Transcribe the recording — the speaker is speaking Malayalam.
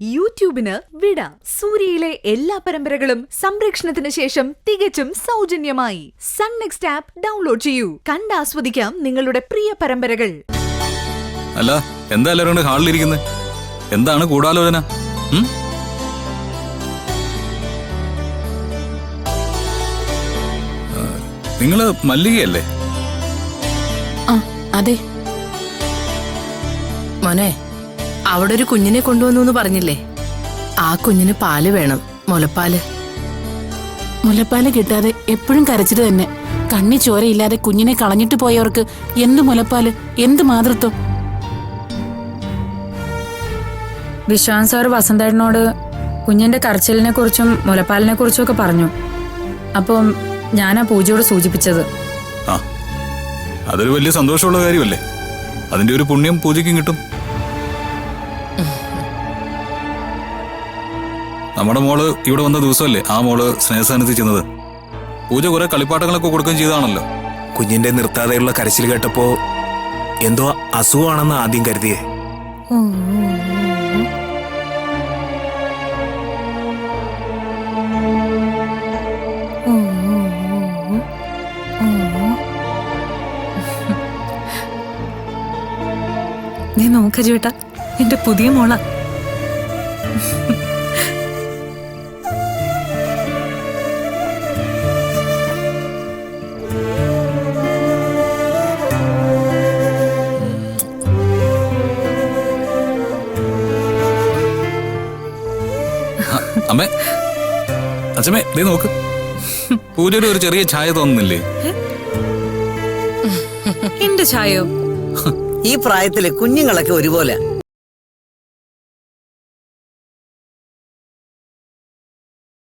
യൂട്യൂബിന് വിട. സൂര്യയിലെ എല്ലാ പരമ്പരകളും സംരക്ഷണത്തിന് ശേഷം തികച്ചും സൗജന്യമായി സൺ നെക്സ്റ്റ് ആപ്പ് ഡൗൺലോഡ് ചെയ്യൂ. കണ്ടാസ്വദിക്കാം നിങ്ങളുടെ പ്രിയ പരമ്പരകൾ. അല്ല, എന്താ എല്ലാവരും ഹാളിലിരിക്കുന്നത്? എന്താണ് ഗൂഢാലോചന? നിങ്ങള് മല്ലികയല്ലേ? അതെ മോനെ, അവിടെ ഒരു കുഞ്ഞിനെ കൊണ്ടുവന്നു പറഞ്ഞില്ലേ? ആ കുഞ്ഞിന് പാല് വേണം, മുലപ്പാല്. മുലപ്പാല് കിട്ടാതെ എപ്പോഴും കരച്ചിട്ട് തന്നെ. കണ്ണി ചോരയില്ലാതെ കുഞ്ഞിനെ കളഞ്ഞിട്ട് പോയവർക്ക് എന്ത് മുലപ്പാല്, എന്ത് മാതൃത്വം. വിശ്വാൻ സാർ വസന്തേട്ടനോട് കുഞ്ഞിന്റെ കരച്ചിലിനെ കുറിച്ചും മുലപ്പാലിനെ കുറിച്ചും ഒക്കെ പറഞ്ഞു. അപ്പം ഞാനാ പൂജയോട് സൂചിപ്പിച്ചത്. ആ, അതൊരു വലിയ സന്തോഷമുള്ള കാര്യമല്ലേ? അതിന്റെ ഒരു പുണ്യം പൂജയ്ക്കും കിട്ടും. നമ്മുടെ മോള് ഇവിടെ വന്ന ദിവസമല്ലേ ആ മോള് സ്നേഹസാന്നിധ്യം ചെന്നത്? പൂജ കുറെ കളിപ്പാട്ടങ്ങളൊക്കെ കൊടുക്കുകയും ചെയ്താണല്ലോ. കുഞ്ഞിന്റെ നിർത്താതെയുള്ള കരച്ചിൽ കേട്ടപ്പോ എന്തോ അസുഖമാണെന്ന് ആദ്യം കരുതിയേ. നീ നോക്ക ചേട്ടാ, എന്റെ പുതിയ മോള. അമ്മേ, അച്ഛമ്മേ, ദേ നോക്ക്. പൂജയുടെ ഒരു ചെറിയ ഛായ തോന്നുന്നില്ലേ? എന്റെ ഛായോ? ഈ പ്രായത്തില് കുഞ്ഞുങ്ങളൊക്കെ ഒരുപോലെ